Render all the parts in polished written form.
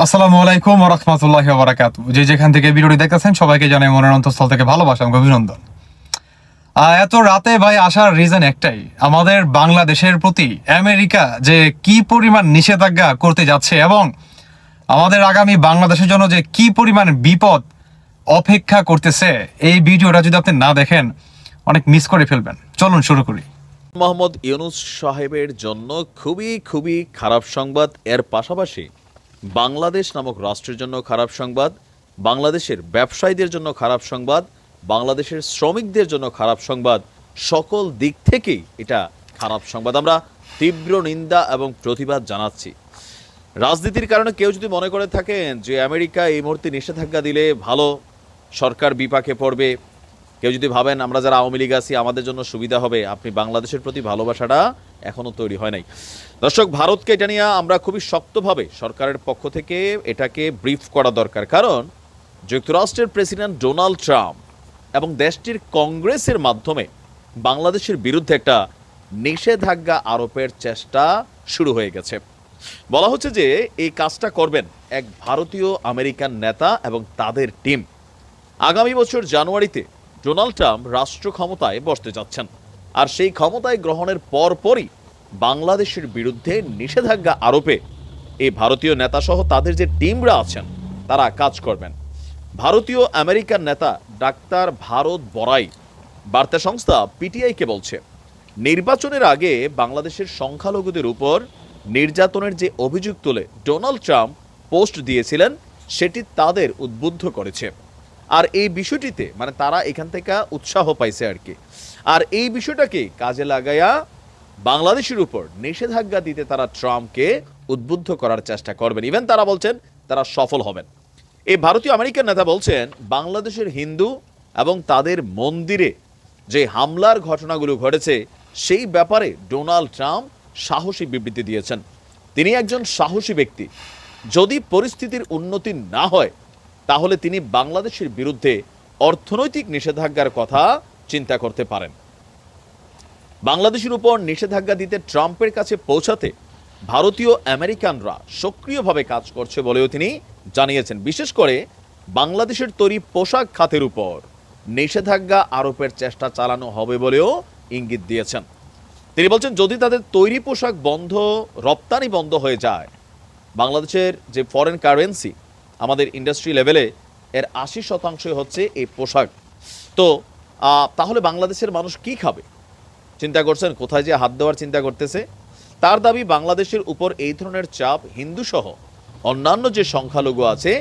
আসসালামু আলাইকুম ওয়া রাহমাতুল্লাহি ওয়া বারাকাতুহু। যে যেখান থেকে ভিডিওটি দেখতেছেন সবাইকে জানাই মনের অন্তঃস্থল থেকে ভালোবাসা এবং অভিনন্দন। এত রাতে ভাই আসার রিজন একটাই, আমাদের বাংলাদেশের প্রতি আমেরিকা যে কি পরিমাণ নিষেধাজ্ঞা করতে যাচ্ছে এবং আমাদের আগামী বাংলাদেশের জন্য যে কি পরিমাণ বিপদ অপেক্ষা করতেছে, এই ভিডিওটা যদি আপনি না দেখেন অনেক মিস করে ফেলবেন। চলুন শুরু করি। মোহাম্মদ ইউনূস সাহেবের জন্য খুবই খারাপ সংবাদ। এর পাশাপাশি বাংলাদেশ নামক রাষ্ট্রের জন্য খারাপ সংবাদ, বাংলাদেশের ব্যবসায়ীদের জন্য খারাপ সংবাদ, বাংলাদেশের শ্রমিকদের জন্য খারাপ সংবাদ। সকল দিক থেকেই এটা খারাপ সংবাদ। আমরা তীব্র নিন্দা এবং প্রতিবাদ জানাচ্ছি। রাজনীতির কারণে কেউ যদি মনে করে থাকেন যে আমেরিকা এই মুহূর্তে নিষেধাজ্ঞা দিলে ভালো, সরকার বিপাকে পড়বে, কেউ যদি ভাবেন আমরা যারা আওয়ামী লীগ আছি আমাদের জন্য সুবিধা হবে, আপনি বাংলাদেশের প্রতি ভালোবাসাটা এখনো তৈরি হয় নাই। দর্শক, ভারতকে এটা নিয়ে আমরা খুবই শক্তভাবে সরকারের পক্ষ থেকে এটাকে ব্রিফ করা দরকার। কারণ যুক্তরাষ্ট্রের প্রেসিডেন্ট ডোনাল্ড ট্রাম্প এবং দেশটির কংগ্রেসের মাধ্যমে বাংলাদেশের বিরুদ্ধে একটা নিষেধাজ্ঞা আরোপের চেষ্টা শুরু হয়ে গেছে। বলা হচ্ছে যে এই কাজটা করবেন এক ভারতীয় আমেরিকান নেতা এবং তাদের টিম। আগামী বছর জানুয়ারিতে ডোনাল্ড ট্রাম্প রাষ্ট্র ক্ষমতায় বসতে যাচ্ছেন, আর সেই ক্ষমতায় গ্রহণের পরপরই বাংলাদেশের বিরুদ্ধে নিষেধাজ্ঞা আরোপে এই ভারতীয় নেতা সহ তাদের যে টিমরা আছেন তারা কাজ করবেন। ভারতীয় আমেরিকান নেতা ডাক্তার ভারত বড়াই বার্তা সংস্থা পিটিআইকে বলছে, নির্বাচনের আগে বাংলাদেশের সংখ্যালঘুদের উপর নির্যাতনের যে অভিযোগ তুলে ডোনাল্ড ট্রাম্প পোস্ট দিয়েছিলেন সেটি তাদের উদ্বুদ্ধ করেছে। আর এই বিষয়টিতে মানে তারা এখান থেকে উৎসাহ পাইছে আর কি। আর এই বিষয়টাকে কাজে লাগাইয়া বাংলাদেশের উপর নিষেধাজ্ঞা দিতে তারা ট্রাম্পকে উদ্বুদ্ধ করার চেষ্টা করবেন। ইভেন তারা বলছেন তারা সফল হবেন। এই ভারতীয় আমেরিকান নেতা বলছেন, বাংলাদেশের হিন্দু এবং তাদের মন্দিরে যে হামলার ঘটনাগুলো ঘটেছে সেই ব্যাপারে ডোনাল্ড ট্রাম্প সাহসী বিবৃতি দিয়েছেন। তিনি একজন সাহসী ব্যক্তি। যদি পরিস্থিতির উন্নতি না হয় তাহলে তিনি বাংলাদেশের বিরুদ্ধে অর্থনৈতিক নিষেধাজ্ঞার কথা চিন্তা করতে পারেন। বাংলাদেশের উপর নিষেধাজ্ঞা দিতে ট্রাম্পের কাছে পৌঁছাতে ভারতীয় আমেরিকানরা সক্রিয়ভাবে কাজ করছে বলেও তিনি জানিয়েছেন। বিশেষ করে বাংলাদেশের তৈরি পোশাক খাতের উপর নিষেধাজ্ঞা আরোপের চেষ্টা চালানো হবে বলেও ইঙ্গিত দিয়েছেন। তিনি বলছেন, যদি তাদের তৈরি পোশাক বন্ধ, রপ্তানি বন্ধ হয়ে যায়, বাংলাদেশের যে ফরেন কারেন্সি আমাদের ইন্ডাস্ট্রি লেভেলে এর ৮০% হচ্ছে এই পোশাক, তো তাহলে বাংলাদেশের মানুষ কি খাবে? চিন্তা করছেন কোথায় যে হাত দেওয়ার চিন্তা করতেছে। তার দাবি, বাংলাদেশের উপর এই ধরনের চাপ হিন্দু সহ অন্যান্য যে সংখ্যালঘু আছে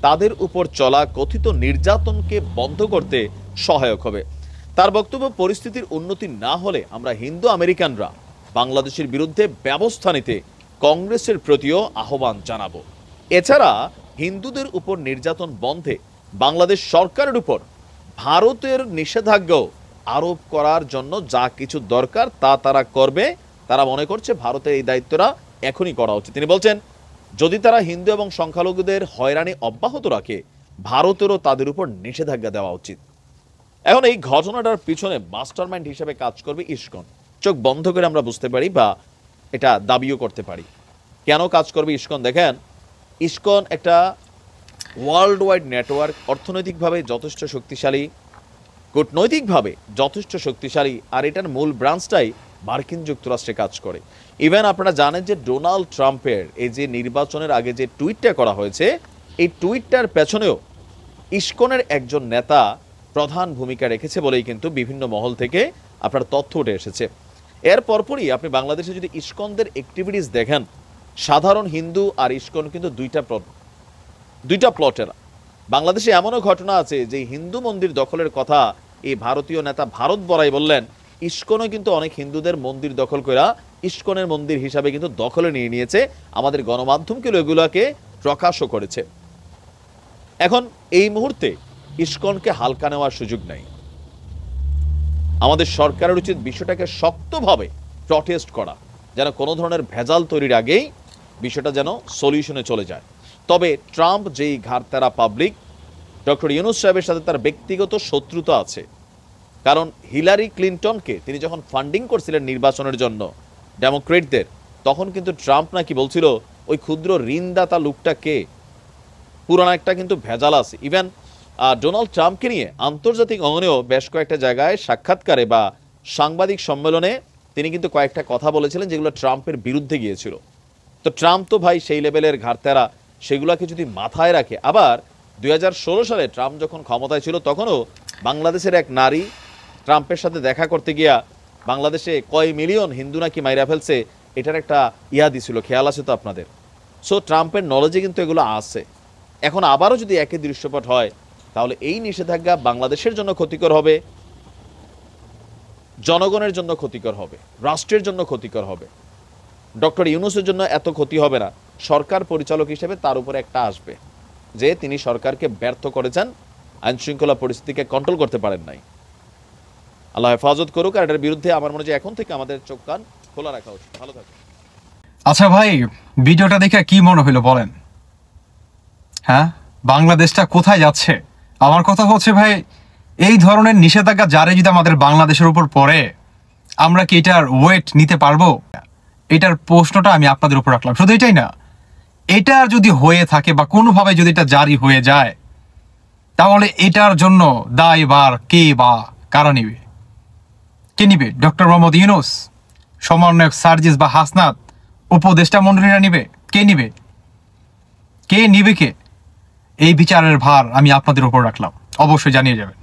তাদের উপর চলা কথিত নির্যাতনকে বন্ধ করতে সহায়ক হবে। তার বক্তব্য, পরিস্থিতির উন্নতি না হলে আমরা হিন্দু আমেরিকানরা বাংলাদেশের বিরুদ্ধে ব্যবস্থা নিতে কংগ্রেসের প্রতিও আহ্বান জানাবো। এছাড়া হিন্দুদের উপর নির্যাতন বন্ধে বাংলাদেশ সরকারের উপর ভারতের নিষেধাজ্ঞা আরোপ করার জন্য যা কিছু দরকার তা তারা করবে। তারা মনে করছে ভারতের এই দায়িত্বটা এখনই করা উচিত। তিনি বলছেন, যদি তারা হিন্দু এবং সংখ্যালঘুদের হয়রানি অব্যাহত রাখে, ভারতেরও তাদের উপর নিষেধাজ্ঞা দেওয়া উচিত। এখন এই ঘটনাটার পিছনে মাস্টারমাইন্ড হিসেবে কাজ করবে ইসকন। চোখ বন্ধ করে আমরা বুঝতে পারি বা এটা দাবিও করতে পারি কেন কাজ করবে ইসকন। দেখেন, ইসকন একটা ওয়ার্ল্ড ওয়াইড নেটওয়ার্ক, অর্থনৈতিকভাবে যথেষ্ট শক্তিশালী, কূটনৈতিকভাবে যথেষ্ট শক্তিশালী, আর এটার মূল ব্রাঞ্চটাই মার্কিন যুক্তরাষ্ট্রে কাজ করে। ইভেন আপনারা জানেন যে ডোনাল্ড ট্রাম্পের এই যে নির্বাচনের আগে যে টুইটটা করা হয়েছে, এই টুইটটার পেছনেও ইসকনের একজন নেতা প্রধান ভূমিকা রেখেছে বলেই কিন্তু বিভিন্ন মহল থেকে আপনার তথ্য উঠে এসেছে। এর পরপরই আপনি বাংলাদেশে যদি ইসকনদের অ্যাক্টিভিটিস দেখেন, সাধারণ হিন্দু আর ইসকন কিন্তু দুইটা প্লটের। বাংলাদেশে এমনও ঘটনা আছে যে হিন্দু মন্দির দখলের কথা এই ভারতীয় নেতা ভারত বড়াই বললেন, ইসকনও কিন্তু অনেক হিন্দুদের মন্দির দখল করে ইসকনের মন্দির হিসাবে কিন্তু দখলে নিয়ে নিয়েছে। আমাদের গণমাধ্যমকে এগুলোকে প্রকাশও করেছে। এখন এই মুহূর্তে ইসকনকে হালকা নেওয়ার সুযোগ নাই। আমাদের সরকারের উচিত বিষয়টাকে শক্তভাবে প্রটেস্ট করা, যেন কোনো ধরনের ভেজাল তৈরির আগেই বিষয়টা যেন সলিউশনে চলে যায়। তবে ট্রাম্প যেই ঘাড়তেরা পাবলিক, ডক্টর ইউনূস সাহেবের সাথে তার ব্যক্তিগত শত্রুতা আছে। কারণ হিলারি ক্লিন্টনকে তিনি যখন ফান্ডিং করছিলেন নির্বাচনের জন্য ডেমোক্রেটদের, তখন কিন্তু ট্রাম্প নাকি বলছিল ওই ক্ষুদ্র ঋণদাতা লোকটা কে, পুরানো একটা কিন্তু ভেজাল আছে। ইভেন ডোনাল্ড ট্রাম্পকে নিয়ে আন্তর্জাতিক অঙ্গনেও বেশ কয়েকটা জায়গায় সাক্ষাৎকারে বা সাংবাদিক সম্মেলনে তিনি কিন্তু কয়েকটা কথা বলেছিলেন যেগুলো ট্রাম্পের বিরুদ্ধে গিয়েছিল। তো ট্রাম্প তো ভাই সেই লেভেলের ঘাড়তেরা, সেগুলোকে যদি মাথায় রাখে, আবার 2016 সালে ট্রাম্প যখন ক্ষমতায় ছিল তখনও বাংলাদেশের এক নারী ট্রাম্পের সাথে দেখা করতে গিয়া বাংলাদেশে কয় মিলিয়ন হিন্দু নাকি মাইরা ফেলছে এটার একটা দিছিল, খেয়াল আছে তো আপনাদের? সো ট্রাম্পের নলেজে কিন্তু এগুলো আছে। এখন আবারও যদি একই দৃশ্যপট হয় তাহলে এই নিষেধাজ্ঞা বাংলাদেশের জন্য ক্ষতিকর হবে, জনগণের জন্য ক্ষতিকর হবে, রাষ্ট্রের জন্য ক্ষতিকর হবে। ডক্টর ইউনূসের জন্য এত ক্ষতি হবে না, সরকার পরিচালক হিসেবে তার উপরে একটা আসবে যে তিনি সরকারকে ব্যর্থ করেছেন, আইন শৃঙ্খলা পরিস্থিতিকে কন্ট্রোল করতে পারেন নাই। আল্লাহ হেফাজত করুক। আর এটার বিরুদ্ধে আমার মনে হয় এখন থেকে আমাদের চোখ কান খোলা রাখা উচিত। ভালো থাকুন। আচ্ছা ভাই, ভিডিওটা দেখে কি মনে হলো বলেন? হ্যাঁ, বাংলাদেশটা কোথায় যাচ্ছে? আমার কথা হচ্ছে ভাই, এই ধরনের নিষেধাজ্ঞা জারি যদি আমাদের বাংলাদেশের উপর পড়ে, আমরা কি এটার ওয়েট নিতে পারবো? এটার প্রশ্নটা আমি আপনাদের উপর রাখলাম। শুধু এটাই না, এটার যদি হয়ে থাকে বা কোনোভাবে যদি এটা জারি হয়ে যায়, তাহলে এটার জন্য দায়ভার কে বা কারা নিবে? কে নিবে? ডক্টর মোহাম্মদ ইউনূস, সমন্বয়ক সার্জিস বা হাসনাত, উপদেষ্টা মন্ডলীরা নিবে? কে নিবে? কে নিবে? কে? এই বিচারের ভার আমি আপনাদের উপর রাখলাম, অবশ্যই জানিয়ে যাবেন।